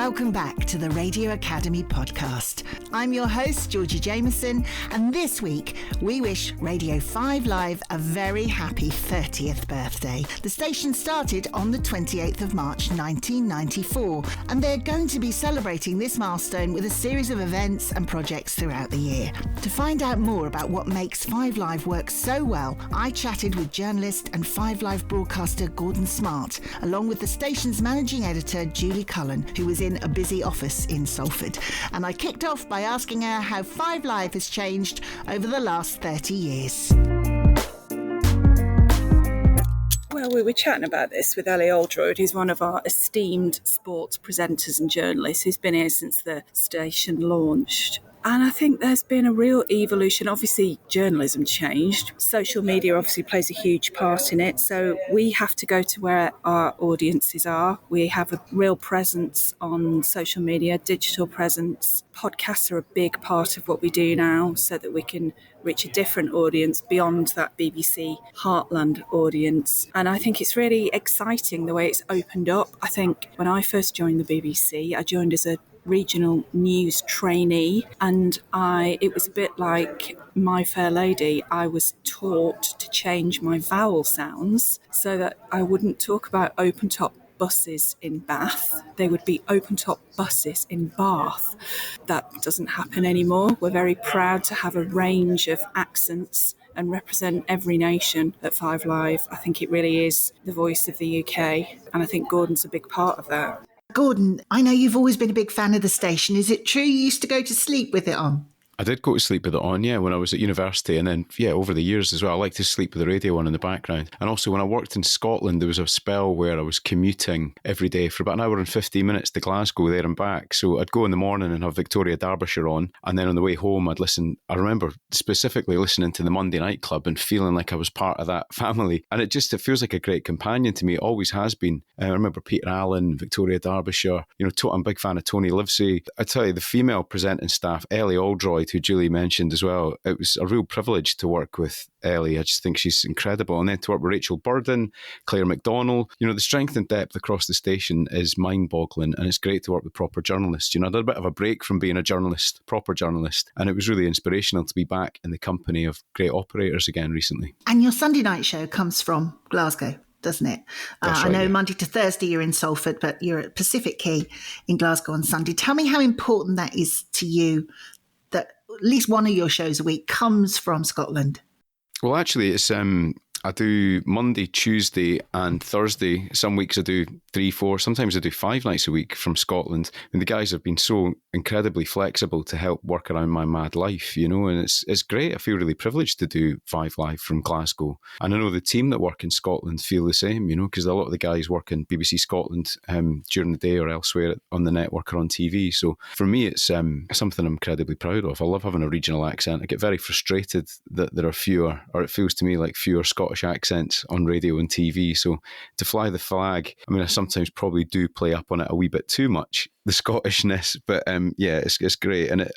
Welcome back to the Radio Academy podcast. I'm your host, Georgy Jamieson, and this week we wish Radio 5 Live a very happy 30th birthday. The station started on the 28th of March 1994, and they're going to be celebrating this milestone with a series of events and projects throughout the year. To find out more about what makes 5 Live work so well, I chatted with journalist and 5 Live broadcaster Gordon Smart, along with the station's managing editor Julie Cullen, who was in a busy office in Salford. And I kicked off by asking her how 5 Live has changed over the last 30 years. Well, we were chatting about this with Ellie Oldroyd, who's one of our esteemed sports presenters and journalists who's been here since the station launched. And I think there's been a real evolution. Obviously, journalism changed. Social media obviously plays a huge part in it. So we have to go to where our audiences are. We have a real presence on social media, digital presence. Podcasts are a big part of what we do now so that we can reach a different audience beyond that BBC Heartland audience. And I think it's really exciting the way it's opened up. I think when I first joined the BBC, I joined as a regional news trainee, and it was a bit like My Fair Lady. I was taught to change my vowel sounds so that I wouldn't talk about open top buses in Bath. They would be open top buses in Bath. That doesn't happen anymore. We're very proud to have a range of accents and represent every nation at 5 Live. I think it really is the voice of the UK, and I think Gordon's a big part of that. Gordon, I know you've always been a big fan of the station. Is it true you used to go to sleep with it on? I did go to sleep with it on, when I was at university, and then, over the years as well. I like to sleep with the radio on in the background. And also when I worked in Scotland, there was a spell where I was commuting every day for about an hour and 15 minutes to Glasgow, there and back. So I'd go in the morning and have Victoria Derbyshire on, and then on the way home I'd listen. I remember specifically listening to the Monday Night Club and feeling like I was part of that family. And it feels like a great companion to me. It always has been. I remember Peter Allen, Victoria Derbyshire. I'm a big fan of Tony Livesey. I tell you, the female presenting staff, Ellie Oldroyd, who Julie mentioned as well, it was a real privilege to work with Ellie. I just think she's incredible. And then to work with Rachel Burden, Claire McDonnell, the strength and depth across the station is mind-boggling, and it's great to work with proper journalists. I did a bit of a break from being a journalist, proper journalist, and it was really inspirational to be back in the company of great operators again recently. And your Sunday night show comes from Glasgow, doesn't it? Right, I know Monday to Thursday you're in Salford, but you're at Pacific Quay in Glasgow on Sunday. Tell me how important that is to you, that at least one of your shows a week comes from Scotland. Well, actually, it's I do Monday, Tuesday and Thursday. Some weeks I do 3, 4, sometimes I do 5 nights a week from Scotland. And the guys have been so incredibly flexible to help work around my mad life, and it's great. I feel really privileged to do 5 Live from Glasgow. And I know the team that work in Scotland feel the same, because a lot of the guys work in BBC Scotland during the day or elsewhere on the network or on TV. So for me, it's something I'm incredibly proud of. I love having a regional accent. I get very frustrated that there are fewer, or it feels to me like fewer Scottish accents on radio and TV. So to fly the flag, I sometimes probably do play up on it a wee bit too much, the Scottishness, but it's great. And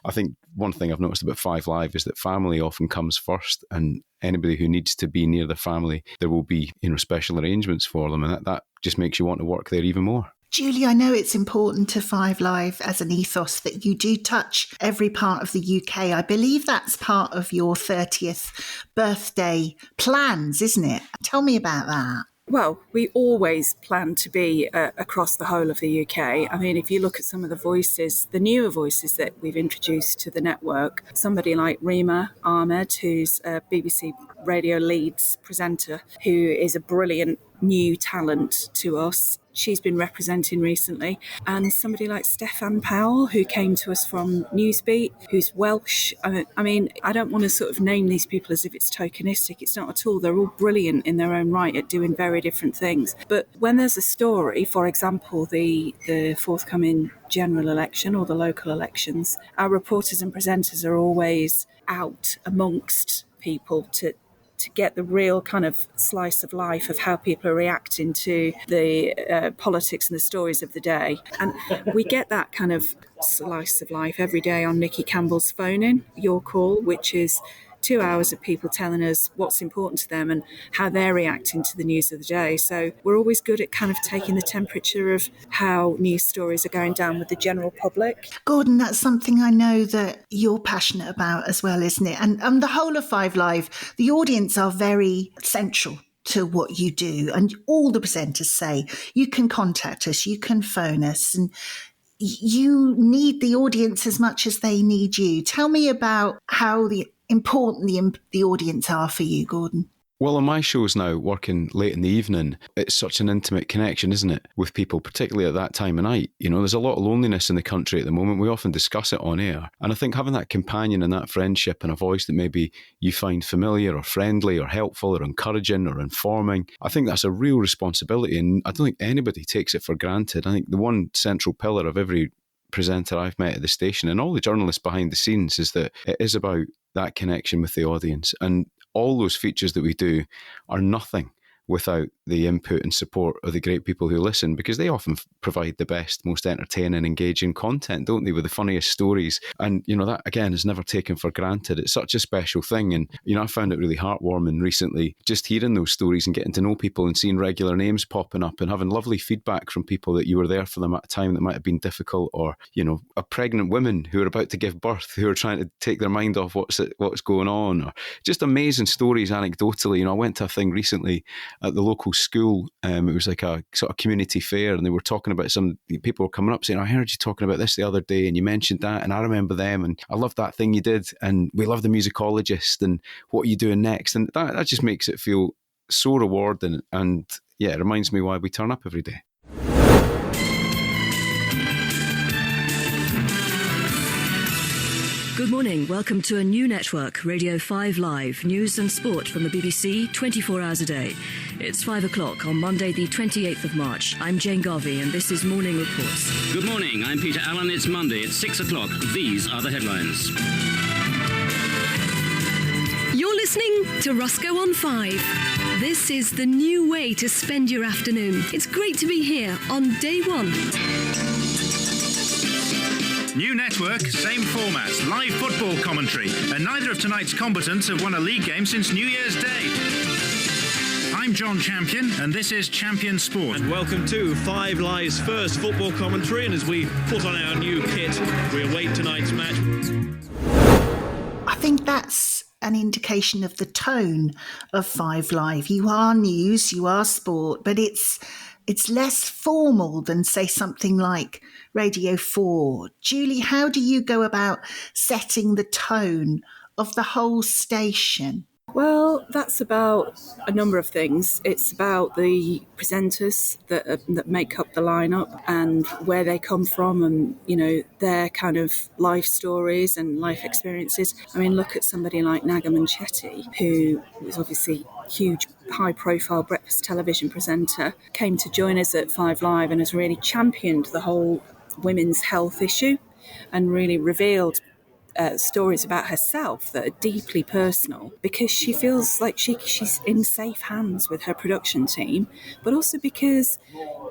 I think one thing I've noticed about 5 Live is that family often comes first, and anybody who needs to be near the family, there will be special arrangements for them, and that just makes you want to work there even more. Julie, I know it's important to 5 Live as an ethos that you do touch every part of the UK. I believe that's part of your 30th birthday plans, isn't it? Tell me about that. Well, we always plan to be across the whole of the UK. If you look at some of the voices, the newer voices that we've introduced to the network, somebody like Rima Ahmed, who's a BBC Radio Leeds presenter, who is a brilliant new talent to us. She's been representing recently. And somebody like Stefan Powell, who came to us from Newsbeat, who's Welsh. I don't want to sort of name these people as if it's tokenistic. It's not at all. They're all brilliant in their own right at doing very different things. But when there's a story, for example, the forthcoming general election or the local elections, our reporters and presenters are always out amongst people to get the real kind of slice of life of how people are reacting to the politics and the stories of the day. And we get that kind of slice of life every day on Nikki Campbell's Phone In, Your Call, which is 2 hours of people telling us what's important to them and how they're reacting to the news of the day. So we're always good at kind of taking the temperature of how news stories are going down with the general public. Gordon, that's something I know that you're passionate about as well, isn't it? And the whole of Five Live, the audience are very central to what you do. And all the presenters say, you can contact us, you can phone us, and you need the audience as much as they need you. Tell me about how important the audience are for you, Gordon. Well, on my shows now, working late in the evening, it's such an intimate connection, isn't it, with people, particularly at that time of night. You know, there's a lot of loneliness in the country at the moment. We often discuss it on air. And I think having that companion and that friendship and a voice that maybe you find familiar or friendly or helpful or encouraging or informing, I think that's a real responsibility. And I don't think anybody takes it for granted. I think the one central pillar of every presenter I've met at the station and all the journalists behind the scenes is that it is about that connection with the audience. And all those features that we do are nothing without the input and support of the great people who listen, because they often provide the best, most entertaining, engaging content, don't they, with the funniest stories. And, you know, that, again, is never taken for granted. It's such a special thing. And, you know, I found it really heartwarming recently, just hearing those stories and getting to know people and seeing regular names popping up and having lovely feedback from people that you were there for them at a time that might have been difficult, or, you know, a pregnant woman who are about to give birth, who are trying to take their mind off what's going on, or just amazing stories anecdotally. You know, I went to a thing recently at the local school. It was like a sort of community fair, and they were talking about some people were coming up saying, I heard you talking about this the other day and you mentioned that and I remember them and I love that thing you did and we love the musicologist and what are you doing next? And that just makes it feel so rewarding, and yeah, it reminds me why we turn up every day. Good morning. Welcome to a new network, Radio 5 Live, news and sport from the BBC 24 hours a day. It's 5 o'clock on Monday, the 28th of March. I'm Jane Garvey, and this is Morning Reports. Good morning. I'm Peter Allen. It's Monday at 6 o'clock. These are the headlines. You're listening to Roscoe on 5. This is the new way to spend your afternoon. It's great to be here on day one. New network, same format, live football commentary, and neither of tonight's combatants have won a league game since New Year's Day. I'm John Champion, and this is Champion Sport. And welcome to Five Live's first football commentary, and as we put on our new kit, we await tonight's match. I think that's an indication of the tone of Five Live. You are news, you are sport, but it's less formal than, say, something like Radio 4. Julie, how do you go about setting the tone of the whole station? Well, that's about a number of things. It's about the presenters that make up the lineup and where they come from and, you know, their kind of life stories and life experiences. I mean, look at somebody like Naga Chetty, who was obviously huge, high-profile breakfast television presenter, came to join us at Five Live and has really championed the whole women's health issue and really revealed stories about herself that are deeply personal, because she feels like she's in safe hands with her production team, but also because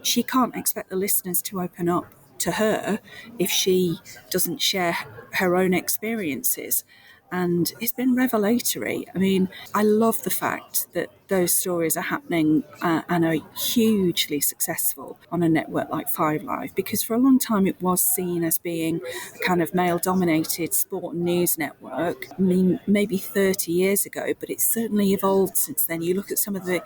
she can't expect the listeners to open up to her if she doesn't share her own experiences. And it's been revelatory. I mean, I love the fact that those stories are happening and are hugely successful on a network like Five Live, because for a long time it was seen as being a kind of male-dominated sport and news network. I mean, maybe 30 years ago, but it's certainly evolved since then. You look at some of the,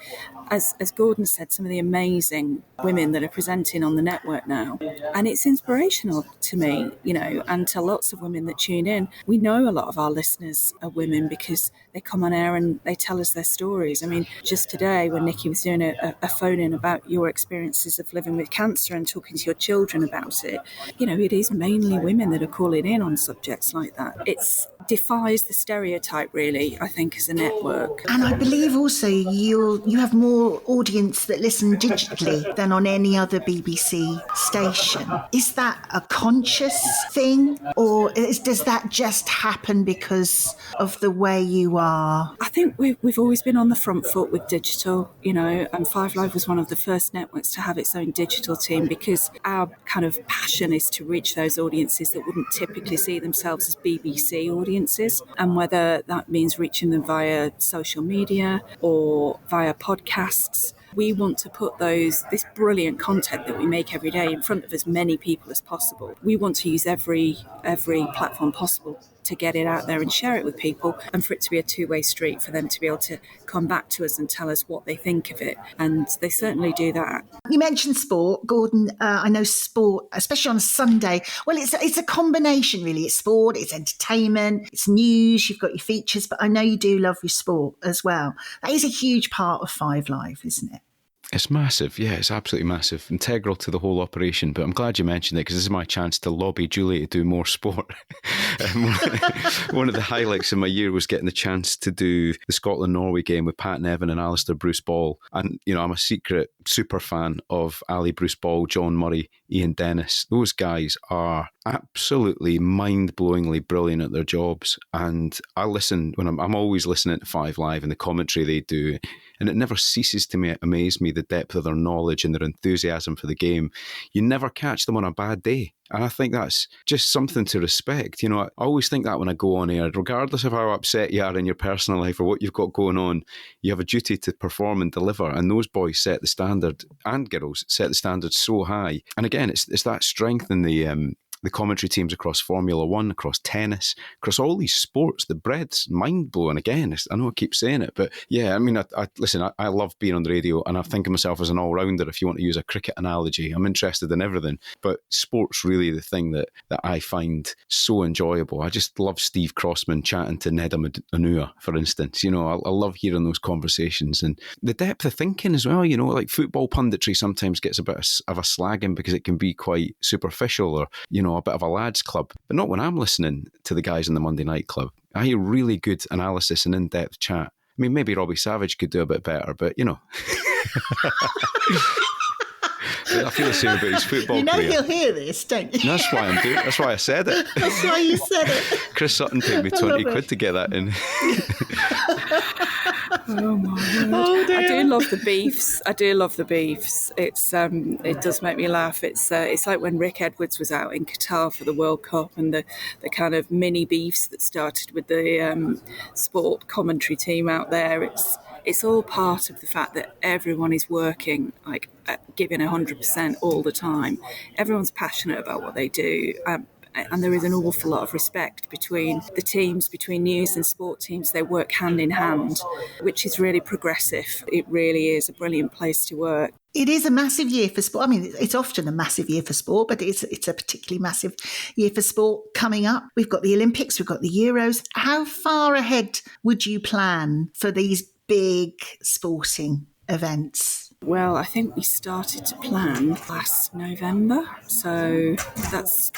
as Gordon said, some of the amazing women that are presenting on the network now, and it's inspirational to me, you know, and to lots of women that tune in. We know a lot of our listeners are women because they come on air and they tell us their stories. I mean, just today when Nikki was doing a phone-in about your experiences of living with cancer and talking to your children about it, you know, it is mainly women that are calling in on subjects like that. It defies the stereotype, really, I think, as a network. And I believe also you have more audience that listen digitally than on any other BBC station. Is that a conscious thing, or does that just happen because of the way you are? I think we've always been on the front foot foot with digital, and Five Live was one of the first networks to have its own digital team, because our kind of passion is to reach those audiences that wouldn't typically see themselves as BBC audiences, and whether that means reaching them via social media or via podcasts. We want to put this brilliant content that we make every day in front of as many people as possible. We want to use every platform possible to get it out there and share it with people, and for it to be a two-way street, for them to be able to come back to us and tell us what they think of it. And they certainly do that. You mentioned sport, Gordon. I know sport, especially on a Sunday. Well, it's a combination, really. It's sport, it's entertainment, it's news, you've got your features, but I know you do love your sport as well. That is a huge part of Five Live, isn't it? It's massive. Yeah, it's absolutely massive. Integral to the whole operation. But I'm glad you mentioned it, because this is my chance to lobby Julie to do more sport. One of the highlights of my year was getting the chance to do the Scotland-Norway game with Pat Nevin and Alistair Bruce Ball. And, I'm a secret super fan of Ali Bruce Ball, John Murray, Ian Dennis. Those guys are absolutely mind-blowingly brilliant at their jobs. And I listen, I'm always listening to Five Live and the commentary they do. And it never ceases to amaze me, the depth of their knowledge and their enthusiasm for the game. You never catch them on a bad day. And I think that's just something to respect. I always think that when I go on air, regardless of how upset you are in your personal life or what you've got going on, you have a duty to perform and deliver. And those boys set the standard, and girls set the standard so high. And again, it's that strength in the commentary teams across Formula One, across tennis, across all these sports. The breadth's mind-blowing. Again, I know I keep saying it, but yeah, I love being on the radio, and I think of myself as an all-rounder, if you want to use a cricket analogy. I'm interested in everything, but sport's really the thing that I find so enjoyable. I just love Steve Crossman chatting to Neda Anua, for instance. I love hearing those conversations, and the depth of thinking as well. Like football punditry sometimes gets a bit of a slagging because it can be quite superficial, or, a bit of a lads club, but not when I'm listening to the guys in the Monday Night Club. I hear really good analysis and in-depth chat. I mean, maybe Robbie Savage could do a bit better, but I feel the same about his football career. He'll hear this, don't you? That's why I'm doing. That's why I said it. That's why you said it. Chris Sutton paid me 20 quid to get that in. Oh my word! Oh, I do love the beefs. It does make me laugh. It's like when Rick Edwards was out in Qatar for the World Cup, and the kind of mini beefs that started with the sport commentary team out there. It's all part of the fact that everyone is working, like giving 100% all the time. Everyone's passionate about what they do. And there is an awful lot of respect between the teams, between news and sport teams. They work hand in hand, which is really progressive. It really is a brilliant place to work. It is a massive year for sport. I mean, it's often a massive year for sport, but it's a particularly massive year for sport coming up. We've got the Olympics, we've got the Euros. How far ahead would you plan for these big sporting events? Well, I think we started to plan last November, so that's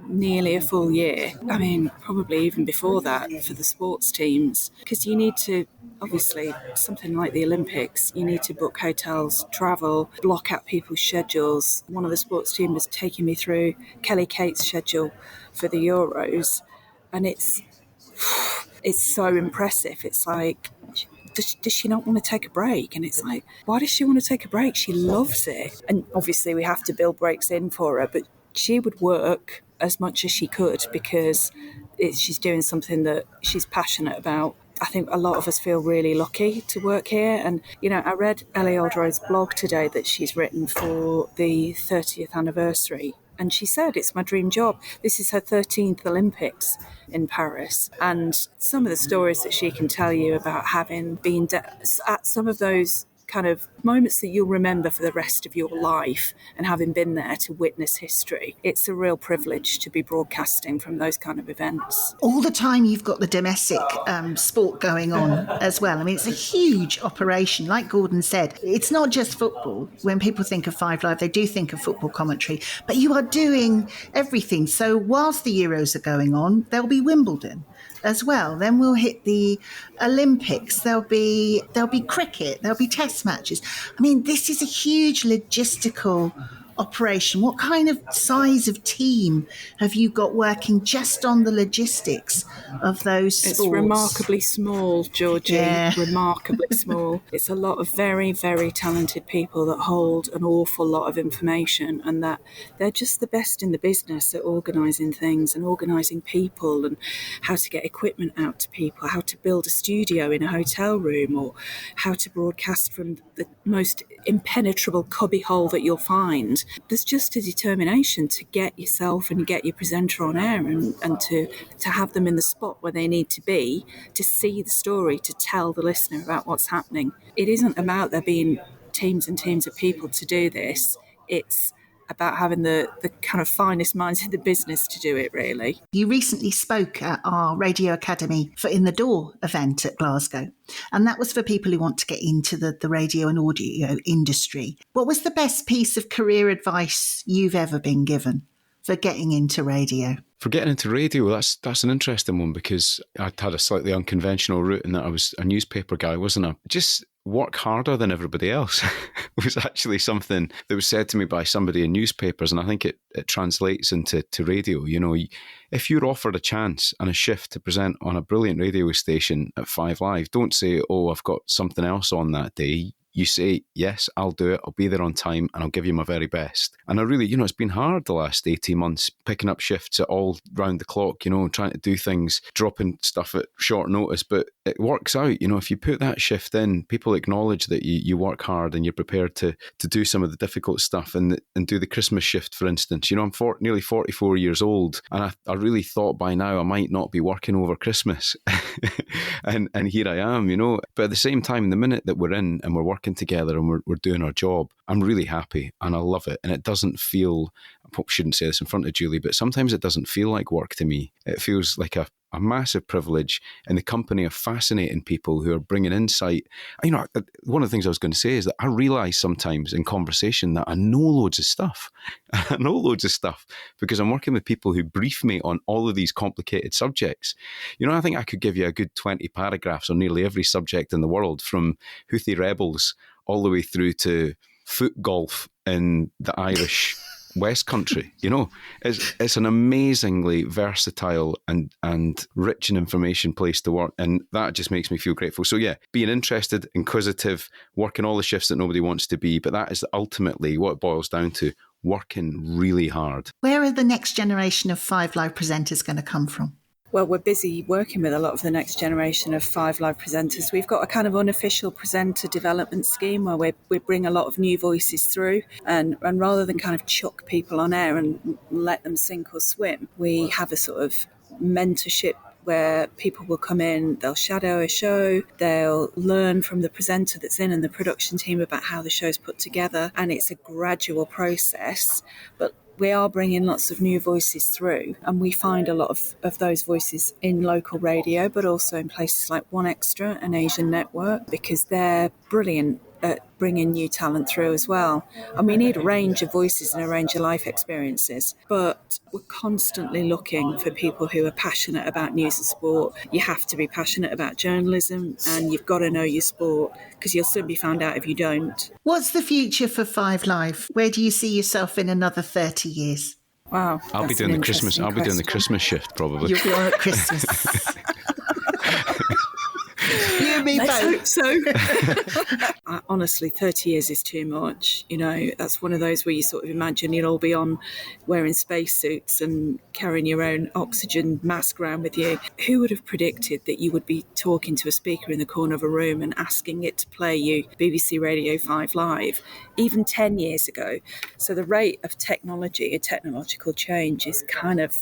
nearly a full year. I mean, probably even before that for the sports teams, because you need to, obviously, something like the Olympics, you need to book hotels, travel, block out people's schedules. One of the sports team was taking me through Kelly Cate's schedule for the Euros, and it's so impressive. It's like, does she not want to take a break? And it's like, why does she want to take a break? She loves it. And obviously we have to build breaks in for her, but she would work as much as she could because she's doing something that she's passionate about. I think a lot of us feel really lucky to work here. And, I read Ellie Oldroyd's blog today that she's written for the 30th anniversary. And she said, it's my dream job. This is her 13th Olympics in Paris. And some of the stories that she can tell you about having been at some of those kind of moments that you'll remember for the rest of your life and having been there to witness history. It's a real privilege to be broadcasting from those kind of events. All the time you've got the domestic sport going on as well. I mean, it's a huge operation. Like Gordon said, it's not just football. When people think of Five Live, they do think of football commentary, but you are doing everything. So whilst the Euros are going on, there'll be Wimbledon as well. Then we'll hit the Olympics. There'll be cricket. There'll be test matches. I mean, this is a huge logistical operation? What kind of size of team have you got working just on the logistics of those sports? It's remarkably small, Georgie. Yeah. Remarkably small. It's a lot of very, very talented people that hold an awful lot of information, and that they're just the best in the business at organising things and organising people, and how to get equipment out to people, how to build a studio in a hotel room, or how to broadcast from the most impenetrable cubbyhole that you'll find. There's just a determination to get yourself and get your presenter on air, and to have them in the spot where they need to be, to see the story, to tell the listener about what's happening. It isn't about there being teams and teams of people to do this. It's about having the kind of finest minds in the business to do it, really. You recently spoke at our Radio Academy for In the Door event at Glasgow, and that was for people who want to get into the radio and audio industry. What was the best piece of career advice you've ever been given for getting into radio? For getting into radio, that's an interesting one, because I'd had a slightly unconventional route in that I was a newspaper guy, wasn't I? Just work harder than everybody else was actually something that was said to me by somebody in newspapers, and I think it translates into radio. You know, if you're offered a chance and a shift to present on a brilliant radio station at 5 Live, don't say, oh, I've got something else on that day. You say, yes, I'll do it. I'll be there on time and I'll give you my very best. And I really, it's been hard the last 18 months, picking up shifts at all round the clock, trying to do things, dropping stuff at short notice, but it works out. If you put that shift in, people acknowledge that you work hard and you're prepared to do some of the difficult stuff and do the Christmas shift, for instance. I'm nearly 44 years old, and I really thought by now I might not be working over Christmas. and here I am, But at the same time, the minute that we're in and we're working together and we're doing our job, I'm really happy and I love it. And it doesn't feel, I probably shouldn't say this in front of Julie, but sometimes it doesn't feel like work to me. It feels like a massive privilege in the company of fascinating people who are bringing insight. One of the things I was going to say is that I realise sometimes in conversation that I know loads of stuff. I know loads of stuff because I'm working with people who brief me on all of these complicated subjects. I think I could give you a good 20 paragraphs on nearly every subject in the world, from Houthi rebels all the way through to foot golf in the Irish West Country. It's an amazingly versatile and rich in information place to work, and that just makes me feel grateful. So yeah, being interested, inquisitive, working all the shifts that nobody wants to be, but that is ultimately what it boils down to, working really hard. Where are the next generation of 5 Live presenters going to come from? Well, we're busy working with a lot of the next generation of 5 Live presenters. We've got a kind of unofficial presenter development scheme where we bring a lot of new voices through, and rather than kind of chuck people on air and let them sink or swim, we have a sort of mentorship where people will come in, they'll shadow a show, they'll learn from the presenter that's in and the production team about how the show's put together, and it's a gradual process. But we are bringing lots of new voices through, and we find a lot of those voices in local radio, but also in places like One Extra and Asian Network, because they're brilliant at bringing new talent through as well. And we need a range of voices and a range of life experiences, but we're constantly looking for people who are passionate about news and sport. You have to be passionate about journalism, and you've got to know your sport, because you'll soon be found out if you don't. What's the future for 5 Live? Where do you see yourself in another 30 years? Wow, I'll be doing the Christmas. I'll be doing the Christmas shift probably. You'll be on at Christmas. You and me Let's both. hope so. Honestly, 30 years is too much. That's one of those where you sort of imagine you'll all be on wearing spacesuits and carrying your own oxygen mask around with you. Who would have predicted that you would be talking to a speaker in the corner of a room and asking it to play you BBC Radio 5 Live, even 10 years ago? So the rate of technology and technological change is kind of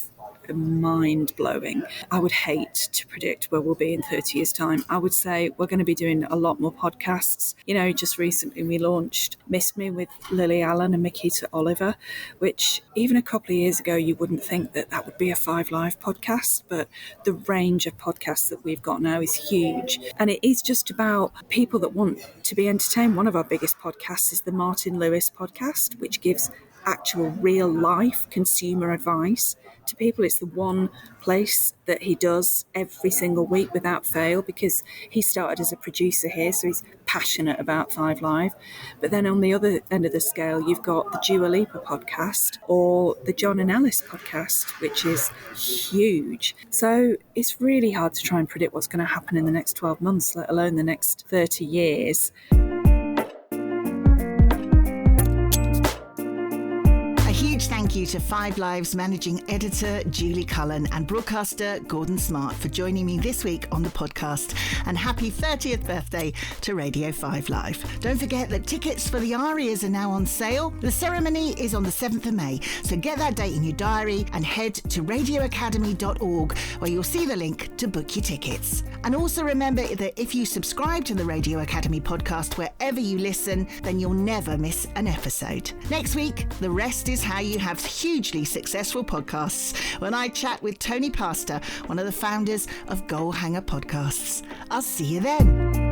mind-blowing. I would hate to predict where we'll be in 30 years' time. I would say we're going to be doing a lot more podcasts. Just recently we launched Miss Me with Lily Allen and Makita Oliver, which even a couple of years ago you wouldn't think that would be a 5 Live podcast, but the range of podcasts that we've got now is huge, and it is just about people that want to be entertained. One of our biggest podcasts is the Martin Lewis podcast, which gives actual real life consumer advice to people. It's the one place that he does every single week without fail, because he started as a producer here, so he's passionate about 5 Live. But then on the other end of the scale, you've got the Dua Lipa podcast or the John and Ellis podcast, which is huge. So it's really hard to try and predict what's going to happen in the next 12 months, let alone the next 30 years. Thank you to 5 Live's managing editor, Julie Cullen, and broadcaster, Gordon Smart, for joining me this week on the podcast. And happy 30th birthday to Radio 5 Live. Don't forget that tickets for the Arias are now on sale. The ceremony is on the 7th of May, so get that date in your diary and head to radioacademy.org, where you'll see the link to book your tickets. And also remember that if you subscribe to the Radio Academy podcast wherever you listen, then you'll never miss an episode. Next week, the rest is how you have hugely successful podcasts, when I chat with Tony Pastor, one of the founders of Goal Hanger Podcasts. I'll see you then.